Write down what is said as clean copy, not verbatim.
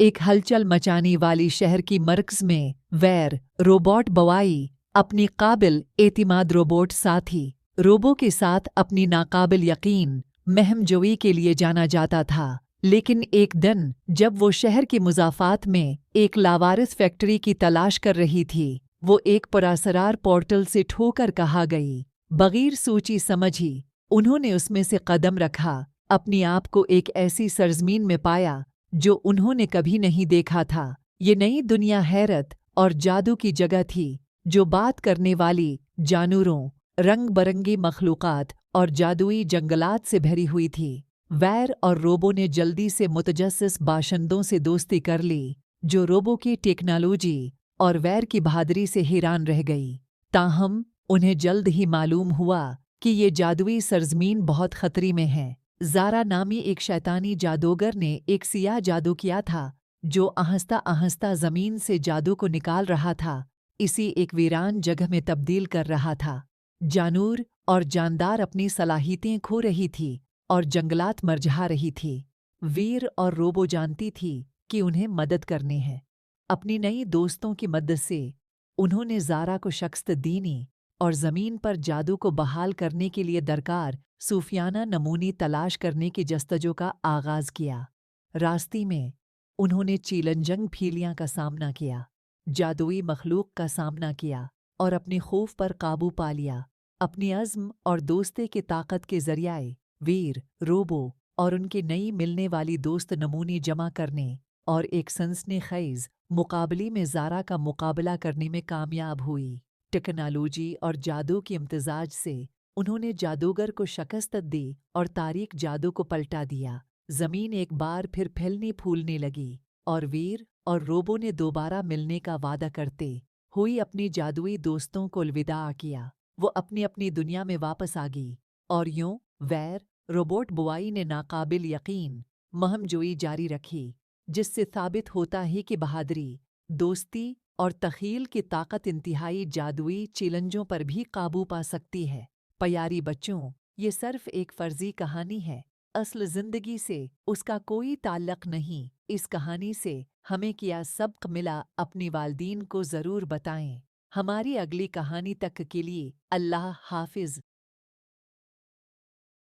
एक हलचल मचाने वाली शहर की मर्कज़ में वैर रोबोट बवाई अपनी काबिल एतिमाद रोबोट साथी रोबो के साथ अपनी नाकाबिल यकीन महमजोई के लिए जाना जाता था। लेकिन एक दिन जब वो शहर की मुज़ाफ़ात में एक लावारिस फैक्ट्री की तलाश कर रही थी, वो एक पुरअसरार पोर्टल से ठोकर कहा गई। बगैर सोची समझी उन्होंने उसमें से कदम रखा, अपनी आप को एक ऐसी सरज़मीन में पाया जो उन्होंने कभी नहीं देखा था। ये नई दुनिया हैरत और जादू की जगह थी, जो बात करने वाली जानवरों, रंग बरंगी मखलूक़ात और जादुई जंगलात से भरी हुई थी। वैर और रोबो ने जल्दी से मुतजस्सिस बाशिंदों से दोस्ती कर ली, जो रोबो की टेक्नोलॉजी और वैर की बहादुरी से हैरान रह गई। ताहम उन्हें जल्द ही मालूम हुआ कि ये जादुई सरज़मीन बहुत खतरे में है। ज़ारा नामी एक शैतानी जादूगर ने एक सियाह जादू किया था, जो आहिस्ता आहिस्ता ज़मीन से जादू को निकाल रहा था, इसी एक वीरान जगह में तब्दील कर रहा था। जानूर और जानदार अपनी सलाहियतें खो रही थी और जंगलात मरझा रही थी। वीर और रोबो जानती थी कि उन्हें मदद करनी है। अपनी नई दोस्तों की मदद से उन्होंने ज़ारा को शख्स दीनी और ज़मीन पर जादू को बहाल करने के लिए दरकार सूफियाना नमूनी तलाश करने की जस्तजू का आगाज़ किया। रास्ते में उन्होंने चीलंजंग फीलियाँ का सामना किया, जादुई मखलूक का सामना किया और अपने खौफ पर काबू पा लिया। अपनी अज़्म और दोस्ती की ताकत के ज़रिए वीर, रोबो और उनके नई मिलने वाली दोस्त नमूने जमा करने और एक सनसनीखेज़ मुकाबले में ज़ारा का मुकाबला करने में कामयाब हुई। टेक्नोलॉजी और जादू के इम्तिज़ाज से उन्होंने जादूगर को शिकस्त दी और तारीख जादू को पलटा दिया। ज़मीन एक बार फिर फैलने फूलने लगी और वीर और रोबो ने दोबारा मिलने का वादा करते हुए अपनी जादुई दोस्तों को अलविदा किया। वो अपनी अपनी दुनिया में वापस आ गई और यूं वैर रोबोट बुआई ने नाकाबिल यकीन महमजोई जारी रखी, जिससे साबित होता है कि बहादुरी, दोस्ती और तख़ील की ताकत इंतहाई जादुई चैलेंजों पर भी काबू पा सकती है। प्यारी बच्चों, ये सिर्फ एक फ़र्ज़ी कहानी है, असल ज़िंदगी से उसका कोई ताल्लुक़ नहीं। इस कहानी से हमें क्या सबक मिला, अपने वालिदैन को ज़रूर बताएं। हमारी अगली कहानी तक के लिए अल्लाह हाफ़िज़।